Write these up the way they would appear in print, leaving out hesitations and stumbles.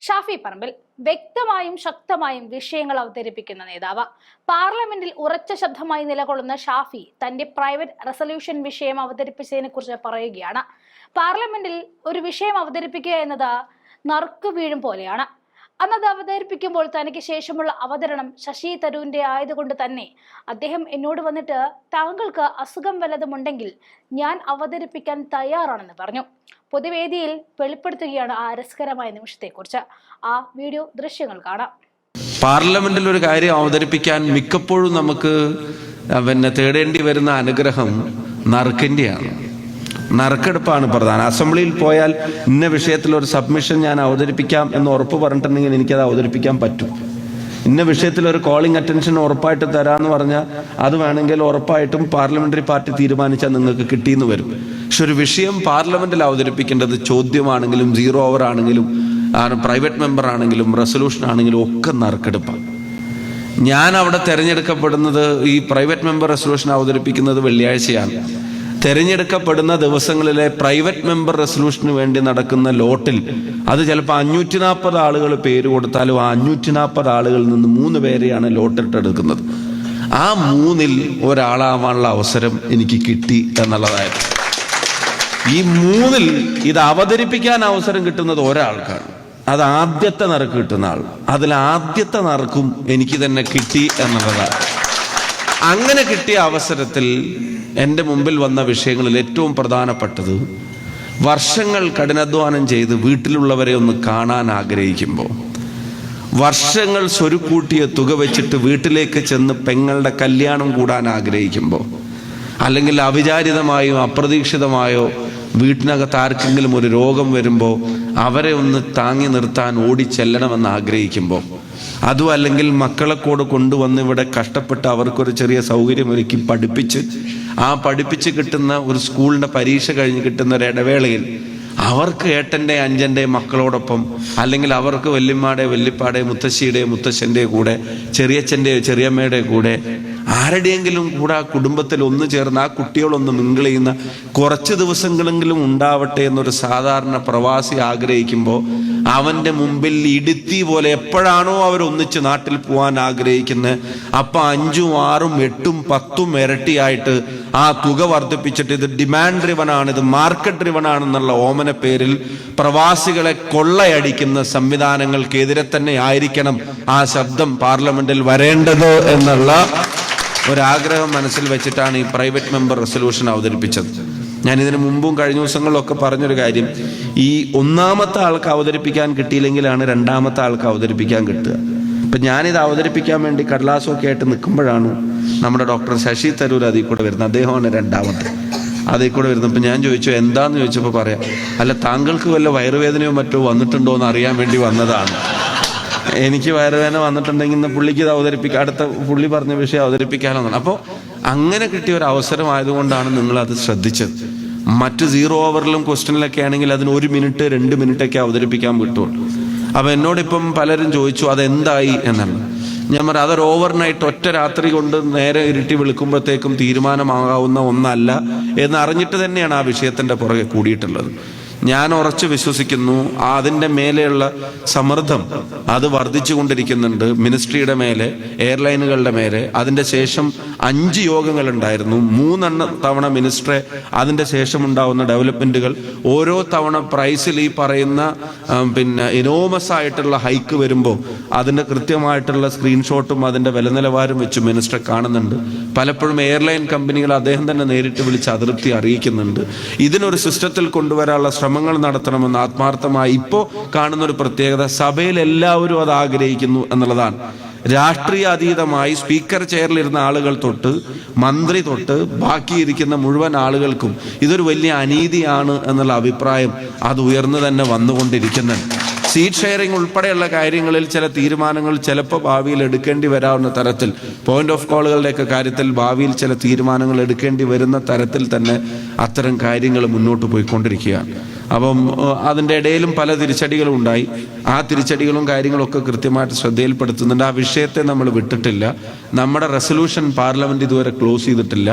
ഷാഫി പറമ്പിൽ വ്യക്തമായും ശക്തമായും വിഷയങ്ങൾ അവതരിപ്പിക്കുന്ന നേതാവ്. പാർലമെന്റിൽ ഉറച്ച ശബ്ദമായി നിലകൊള്ളുന്ന ഷാഫി തന്റെ പ്രൈവറ്റ് റെസൊല്യൂഷൻ വിഷയം അവതരിപ്പിച്ചതിനെ കുറിച്ച് പറയുകയാണ്. പാർലമെന്റിൽ ഒരു വിഷയം അവതരിപ്പിക്കുക എന്നത് നറുക്ക് വീഴും പോലെയാണ്. അന്നത് അവതരിപ്പിക്കുമ്പോൾ തനിക്ക് ശേഷമുള്ള അവതരണം ശശി തരൂരിന്റെ ആയതുകൊണ്ട് തന്നെ അദ്ദേഹം എന്നോട് വന്നിട്ട് താങ്കൾക്ക് അസുഖം വല്ലതുമുണ്ടെങ്കിൽ ഞാൻ അവതരിപ്പിക്കാൻ തയ്യാറാണെന്ന് പറഞ്ഞു. പൊതുവേദിയിൽ വെളിപ്പെടുത്തുകയാണ് ആ രസകരമായ നിമിഷത്തെക്കുറിച്ച്. ആ വീഡിയോ ദൃശ്യങ്ങൾ കാണാം. പാർലമെന്റിൽ ഒരു കാര്യം അവതരിപ്പിക്കാൻ മിക്കപ്പോഴും നമുക്ക് തേടേണ്ടി വരുന്ന അനുഗ്രഹം നറുക്കിന്റെയാണ്. നറുക്കെടുപ്പാണ് പ്രധാനം. അസംബ്ലിയിൽ പോയാൽ ഇന്ന വിഷയത്തിൽ ഒരു സബ്മിഷൻ ഞാൻ അവതരിപ്പിക്കാം എന്ന് ഉറപ്പ് പറഞ്ഞിട്ടുണ്ടെങ്കിൽ എനിക്കത് അവതരിപ്പിക്കാൻ പറ്റും. ഇന്ന വിഷയത്തിൽ ഒരു കോളിംഗ് അറ്റൻഷൻ ഉറപ്പായിട്ട് തരാമെന്ന് പറഞ്ഞാൽ അത് വേണമെങ്കിൽ ഉറപ്പായിട്ടും പാർലമെന്ററി പാർട്ടി തീരുമാനിച്ചാൽ നിങ്ങൾക്ക് കിട്ടിയെന്ന് വരും. പക്ഷെ ഒരു വിഷയം പാർലമെന്റിൽ അവതരിപ്പിക്കേണ്ടത് ചോദ്യമാണെങ്കിലും സീറോ ഓവർ ആണെങ്കിലും പ്രൈവറ്റ് മെമ്പർ ആണെങ്കിലും റെസൊല്യൂഷൻ ആണെങ്കിലും ഒക്കെ നറുക്കെടുപ്പാണ്. ഞാൻ അവിടെ തിരഞ്ഞെടുക്കപ്പെടുന്നത് ഈ പ്രൈവറ്റ് മെമ്പർ റെസൊല്യൂഷൻ അവതരിപ്പിക്കുന്നത് വെള്ളിയാഴ്ചയാണ്. തെരഞ്ഞെടുക്കപ്പെടുന്ന ദിവസങ്ങളിലെ പ്രൈവറ്റ് മെമ്പർ റെസൊല്യൂഷന് വേണ്ടി നടക്കുന്ന ലോട്ടിൽ അത് ചിലപ്പോൾ 540 ആളുകൾ പേര് കൊടുത്താലും ആ 540 ആളുകളിൽ നിന്ന് 3 പേരെയാണ് ലോട്ടിട്ടെടുക്കുന്നത്. ആ 3-ൽ ഒരാളാവാനുള്ള അവസരം എനിക്ക് കിട്ടി എന്നുള്ളതായിരുന്നു. ഈ 3-ൽ ഇത് അവതരിപ്പിക്കാൻ അവസരം കിട്ടുന്നത് ഒരാൾക്കാണ്. അത് ആദ്യത്തെ നറുക്ക് കിട്ടുന്ന ആൾ. അതിൽ ആദ്യത്തെ നറുക്കും എനിക്ക് തന്നെ കിട്ടി എന്നുള്ളതാണ്. അങ്ങനെ കിട്ടിയ അവസരത്തിൽ എൻ്റെ മുമ്പിൽ വന്ന വിഷയങ്ങളിൽ ഏറ്റവും പ്രധാനപ്പെട്ടത് വർഷങ്ങൾ കഠിനാധ്വാനം ചെയ്ത് വീട്ടിലുള്ളവരെ ഒന്ന് കാണാൻ ആഗ്രഹിക്കുമ്പോൾ, വർഷങ്ങൾ സ്വരുക്കൂട്ടിയ തുക വെച്ചിട്ട് വീട്ടിലേക്ക് ചെന്ന് പെങ്ങളുടെ കല്യാണം കൂടാൻ ആഗ്രഹിക്കുമ്പോൾ, അല്ലെങ്കിൽ അവിചാരിതമായോ അപ്രതീക്ഷിതമായോ വീട്ടിനകത്ത് ആർക്കെങ്കിലും ഒരു രോഗം വരുമ്പോൾ അവരെ ഒന്ന് താങ്ങി നിർത്താൻ ഓടിച്ചെല്ലണമെന്ന് ആഗ്രഹിക്കുമ്പോൾ, അതും അല്ലെങ്കിൽ മക്കളെ കൂടെ കൊണ്ടുവന്ന് ഇവിടെ കഷ്ടപ്പെട്ട് അവർക്കൊരു ചെറിയ സൗകര്യമൊരുക്കി പഠിപ്പിച്ച് കിട്ടുന്ന ഒരു സ്കൂളിൻ്റെ പരീക്ഷ കഴിഞ്ഞ് കിട്ടുന്ന ഒരു ഇടവേളയിൽ അവർക്ക് ഏട്ടൻ്റെ അഞ്ചൻ്റെ മക്കളോടൊപ്പം, അല്ലെങ്കിൽ അവർക്ക് വല്യമ്മയുടെ വല്യപ്പാടെ മുത്തശ്ശിയുടെ മുത്തശ്ശൻ്റെ കൂടെ, ചെറിയച്ഛൻ്റെ ചെറിയമ്മയുടെ കൂടെ, ആരുടെയെങ്കിലും കൂടെ ആ കുടുംബത്തിൽ ഒന്ന് ചേർന്ന് ആ കുട്ടികളൊന്ന് മിങ്കിൾ ചെയ്യുന്ന കുറച്ച് ദിവസങ്ങളെങ്കിലും ഉണ്ടാവട്ടെ എന്നൊരു സാധാരണ പ്രവാസി ആഗ്രഹിക്കുമ്പോൾ, അവൻ്റെ മുമ്പിൽ ഇടുത്തി പോലെ എപ്പോഴാണോ അവരൊന്നിച്ച് നാട്ടിൽ പോകാൻ ആഗ്രഹിക്കുന്നത് അപ്പം 5ഉം 6ഉം 8ഉം 10ഉം ഇരട്ടിയായിട്ട് ആ തുക വർദ്ധിപ്പിച്ചിട്ട് ഇത് ഡിമാൻഡ് ഡ്രിവനാണ്, ഇത് മാർക്കറ്റ് ഡ്രിവൻ ആണെന്നുള്ള ഓമന പേരിൽ പ്രവാസികളെ കൊള്ളയടിക്കുന്ന സംവിധാനങ്ങൾക്കെതിരെ തന്നെ ആയിരിക്കണം ആ ശബ്ദം പാർലമെന്റിൽ വരേണ്ടത് എന്നുള്ള ഒരാഗ്രഹം മനസ്സിൽ വെച്ചിട്ടാണ് ഈ പ്രൈവറ്റ് മെമ്പർ റെസൊല്യൂഷൻ അവതരിപ്പിച്ചത്. ഞാൻ ഇതിനു മുമ്പും കഴിഞ്ഞ ദിവസങ്ങളിലൊക്കെ പറഞ്ഞൊരു കാര്യം, ഈ ഒന്നാമത്തെ ആൾക്ക് അവതരിപ്പിക്കാൻ കിട്ടിയില്ലെങ്കിലാണ് രണ്ടാമത്തെ ആൾക്ക് അവതരിപ്പിക്കാൻ കിട്ടുക. ഇപ്പം ഞാനിത് അവതരിപ്പിക്കാൻ വേണ്ടി കടലാസമൊക്കെ ആയിട്ട് നിൽക്കുമ്പോഴാണ് നമ്മുടെ ഡോക്ടർ ശശി തരൂർ അതിൽ കൂടെ വരുന്നത്. അദ്ദേഹമാണ് രണ്ടാമത്തെ അതിൽ കൂടെ വരുന്നത്. അപ്പം ഞാൻ ചോദിച്ചു എന്താന്ന് ചോദിച്ചപ്പോൾ പറയാം, അല്ല താങ്കൾക്ക് വല്ല വയറുവേദനയോ മറ്റോ വന്നിട്ടുണ്ടോ എന്ന് അറിയാൻ വേണ്ടി വന്നതാണ്. എനിക്ക് വയറുവേദന വന്നിട്ടുണ്ടെങ്കിൽ പുള്ളിക്ക് ഇത് അവതരിപ്പിക്കാം, അടുത്ത പുള്ളി പറഞ്ഞ വിഷയം അവതരിപ്പിക്കാമെന്നാണ്. അപ്പോൾ അങ്ങനെ കിട്ടിയ ഒരു അവസരമായതുകൊണ്ടാണ് നിങ്ങളത് ശ്രദ്ധിച്ചത്. മറ്റ് സീറോ ഓവറിലും ക്വസ്റ്റ്യനിലൊക്കെ ആണെങ്കിൽ അതിന് 1 മിനിറ്റ് 2 മിനിറ്റൊക്കെ അവതരിപ്പിക്കാൻ പറ്റുള്ളൂ. അപ്പോൾ എന്നോടിപ്പം പലരും ചോദിച്ചു അതെന്തായി എന്നുള്ളത്. ഞാൻ പറയാം, അതൊരു ഓവർനൈറ്റ് ഒറ്റ രാത്രി കൊണ്ട് നേരെ ഇരുട്ടി വിളിക്കുമ്പോഴത്തേക്കും തീരുമാനമാകാവുന്ന ഒന്നല്ല എന്നറിഞ്ഞിട്ട് തന്നെയാണ് ആ വിഷയത്തിൻ്റെ പുറകെ കൂടിയിട്ടുള്ളത്. ഞാൻ ഉറച്ചു വിശ്വസിക്കുന്നു അതിൻ്റെ മേലെയുള്ള സമ്മർദ്ദം അത് വർദ്ധിച്ചു കൊണ്ടിരിക്കുന്നുണ്ട്. മിനിസ്ട്രിയുടെ മേലെ, എയർലൈനുകളുടെ മേലെ. അതിൻ്റെ ശേഷം 5 യോഗങ്ങളുണ്ടായിരുന്നു. 3 തവണ മിനിസ്റ്ററെ, അതിൻ്റെ ശേഷം ഉണ്ടാവുന്ന ഡെവലപ്മെൻറ്റുകൾ, ഓരോ തവണ പ്രൈസിൽ ഈ പറയുന്ന ഇനോമസ് ആയിട്ടുള്ള ഹൈക്ക് വരുമ്പോൾ അതിൻ്റെ കൃത്യമായിട്ടുള്ള സ്ക്രീൻഷോട്ടും അതിൻ്റെ വില നിലവാരം വെച്ച് മിനിസ്റ്ററെ കാണുന്നുണ്ട്. പലപ്പോഴും എയർലൈൻ കമ്പനികൾ അദ്ദേഹം തന്നെ നേരിട്ട് വിളിച്ച് അതൃപ്തി അറിയിക്കുന്നുണ്ട്. ഇതിനൊരു സിസ്റ്റത്തിൽ കൊണ്ടുവരാനുള്ള ശ്രമങ്ങൾ നടത്തണമെന്ന് ആത്മാർത്ഥമായി ഇപ്പോൾ കാണുന്നൊരു പ്രത്യേകത, സഭയിൽ എല്ലാവരും അത് ആഗ്രഹിക്കുന്നു എന്നുള്ളതാണ്. രാഷ്ട്രീയ അതീതമായി സ്പീക്കർ ചെയറിലിരുന്ന ആളുകൾ തൊട്ട് മന്ത്രി തൊട്ട് ബാക്കിയിരിക്കുന്ന മുഴുവൻ ആളുകൾക്കും ഇതൊരു വലിയ അനീതിയാണ് എന്നുള്ള അഭിപ്രായം അത് ഉയർന്നു തന്നെ വന്നുകൊണ്ടിരിക്കുന്നുണ്ട്. സീറ്റ് ഷെയറിംഗ് ഉൾപ്പെടെയുള്ള കാര്യങ്ങളിൽ ചില തീരുമാനങ്ങൾ ചിലപ്പോൾ ഭാവിയിൽ എടുക്കേണ്ടി വരാവുന്ന തരത്തിൽ, പോയിന്റ് ഓഫ് കോളുകളുടെയൊക്കെ കാര്യത്തിൽ ഭാവിയിൽ ചില തീരുമാനങ്ങൾ എടുക്കേണ്ടി വരുന്ന തരത്തിൽ തന്നെ അത്തരം കാര്യങ്ങൾ മുന്നോട്ട് പോയിക്കൊണ്ടിരിക്കുകയാണ്. അപ്പം അതിൻ്റെ ഇടയിലും പല തിരിച്ചടികളും ഉണ്ടായി. ആ തിരിച്ചടികളും കാര്യങ്ങളൊക്കെ കൃത്യമായിട്ട് ശ്രദ്ധയിൽപ്പെടുത്തുന്നുണ്ട്. ആ വിഷയത്തെ നമ്മൾ വിട്ടിട്ടില്ല. നമ്മുടെ റെസൊല്യൂഷൻ പാർലമെന്റ് ഇതുവരെ ക്ലോസ് ചെയ്തിട്ടില്ല.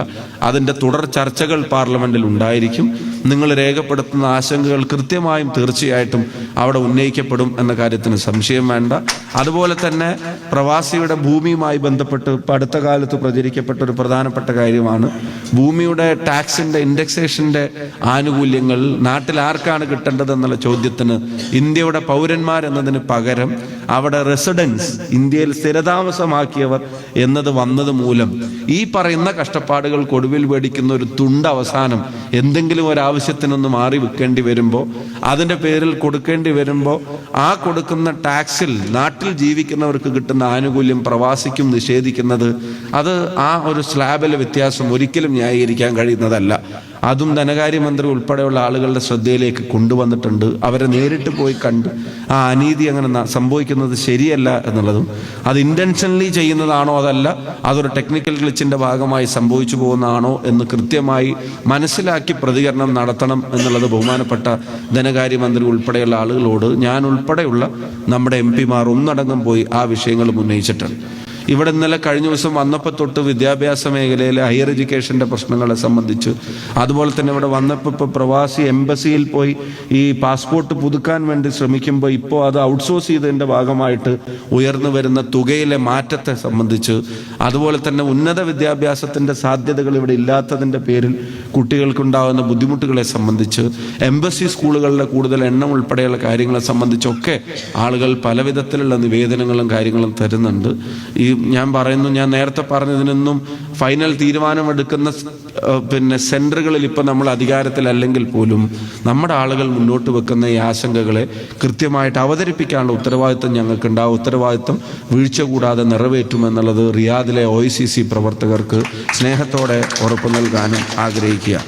അതിൻ്റെ തുടർ ചർച്ചകൾ പാർലമെന്റിൽ ഉണ്ടായിരിക്കും. നിങ്ങൾ രേഖപ്പെടുത്തുന്ന ആശങ്കകൾ കൃത്യമായും തീർച്ചയായിട്ടും അവിടെ ഉന്നയിക്കപ്പെടും. തെളിയിക്കപ്പെടും എന്ന കാര്യത്തിന് സംശയം വേണ്ട. അതുപോലെ തന്നെ പ്രവാസിയുടെ ഭൂമിയുമായി ബന്ധപ്പെട്ട് ഇപ്പം അടുത്ത കാലത്ത് പ്രചരിക്കപ്പെട്ട ഒരു പ്രധാനപ്പെട്ട കാര്യമാണ് ഭൂമിയുടെ ടാക്സിന്റെ ഇൻഡെക്സേഷന്റെ ആനുകൂല്യങ്ങൾ നാട്ടിൽ ആർക്കാണ് കിട്ടേണ്ടതെന്നുള്ള ചോദ്യത്തിന് ഇന്ത്യയുടെ പൗരന്മാരെന്നതിന് പകരം അവിടെ റെസിഡൻസ്, ഇന്ത്യയിൽ സ്ഥിരതാമസമാക്കിയവർ എന്നത് വന്നത് മൂലം ഈ പറയുന്ന കഷ്ടപ്പാടുകൾക്ക് ഒടുവിൽ മേടിക്കുന്ന ഒരു തുണ്ട് അവസാനം എന്തെങ്കിലും ഒരാവശ്യത്തിനൊന്ന് മാറി വെക്കേണ്ടി വരുമ്പോൾ, അതിൻ്റെ പേരിൽ കൊടുക്കേണ്ടി വരുമ്പോൾ ആ കൊടുക്കുന്ന ടാക്സിൽ നാട്ടിൽ ജീവിക്കുന്നവർക്ക് കിട്ടുന്ന ആനുകൂല്യം പ്രവാസിക്കും നിഷേധിക്കുന്നത്, അത് ആ ഒരു സ്ലാബിലെ വ്യത്യാസം ഒരിക്കലും ന്യായീകരിക്കാൻ കഴിയുന്നതല്ല. അതും ധനകാര്യമന്ത്രി ഉൾപ്പെടെയുള്ള ആളുകളുടെ ശ്രദ്ധയിലേക്ക് കൊണ്ടുവന്നിട്ടുണ്ട്. അവരെ നേരിട്ട് പോയി കണ്ട് ആ അനീതി അങ്ങനെ സംഭവിക്കുന്നത് ശരിയല്ല എന്നുള്ളതും, അത് ഇന്റൻഷനലി ചെയ്യുന്നതാണോ അതല്ല അതൊരു ടെക്നിക്കൽ ഗ്ലിച്ചിന്റെ ഭാഗമായി സംഭവിച്ചു പോകുന്നതാണോ എന്ന് കൃത്യമായി മനസ്സിലാക്കി പ്രതികരണം നടത്തണം എന്നുള്ളത് ബഹുമാനപ്പെട്ട ധനകാര്യമന്ത്രി ഉൾപ്പെടെയുള്ള ആളുകളോട് ഞാൻ ഉൾപ്പെടെയുള്ള നമ്മുടെ MP-മാർ ഒന്നടങ്കം പോയി ആ വിഷയങ്ങൾ ഉന്നയിച്ചിട്ടുണ്ട്. ഇവിടെ ഇന്നലെ കഴിഞ്ഞ ദിവസം വന്നപ്പോൾ തൊട്ട് വിദ്യാഭ്യാസ മേഖലയിലെ ഹയർ എഡ്യൂക്കേഷൻ്റെ പ്രശ്നങ്ങളെ സംബന്ധിച്ച്, അതുപോലെ തന്നെ ഇവിടെ വന്നപ്പോൾ ഇപ്പോൾ പ്രവാസി എംബസിയിൽ പോയി ഈ പാസ്പോർട്ട് പുതുക്കാൻ വേണ്ടി ശ്രമിക്കുമ്പോൾ ഇപ്പോൾ അത് ഔട്ട്സോഴ്സ് ചെയ്തതിൻ്റെ ഭാഗമായിട്ട് ഉയർന്നു വരുന്ന തുകയിലെ മാറ്റത്തെ സംബന്ധിച്ച്, അതുപോലെ തന്നെ ഉന്നത വിദ്യാഭ്യാസത്തിൻ്റെ സാധ്യതകൾ ഇവിടെ ഇല്ലാത്തതിൻ്റെ പേരിൽ കുട്ടികൾക്കുണ്ടാകുന്ന ബുദ്ധിമുട്ടുകളെ സംബന്ധിച്ച്, എംബസി സ്കൂളുകളുടെ കൂടുതൽ എണ്ണം ഉൾപ്പെടെയുള്ള കാര്യങ്ങളെ സംബന്ധിച്ചൊക്കെ ആളുകൾ പല വിധത്തിലുള്ള നിവേദനങ്ങളും കാര്യങ്ങളും തരുന്നുണ്ട്. ഞാൻ പറയുന്നു, ഞാൻ നേരത്തെ പറഞ്ഞതിനൊന്നും ഫൈനൽ തീരുമാനമെടുക്കുന്ന സെന്ററുകളിൽ ഇപ്പം നമ്മൾ അധികാരത്തിലല്ലെങ്കിൽ പോലും നമ്മുടെ ആളുകൾ മുന്നോട്ട് വെക്കുന്ന ഈ ആശങ്കകളെ കൃത്യമായിട്ട് അവതരിപ്പിക്കാനുള്ള ഉത്തരവാദിത്വം ഞങ്ങൾക്കുണ്ടാവും. ഉത്തരവാദിത്വം വീഴ്ച കൂടാതെ നിറവേറ്റുമെന്നുള്ളത് റിയാദിലെ OICC പ്രവർത്തകർക്ക് സ്നേഹത്തോടെ ഉറപ്പു നൽകാനും ആഗ്രഹിക്കുക.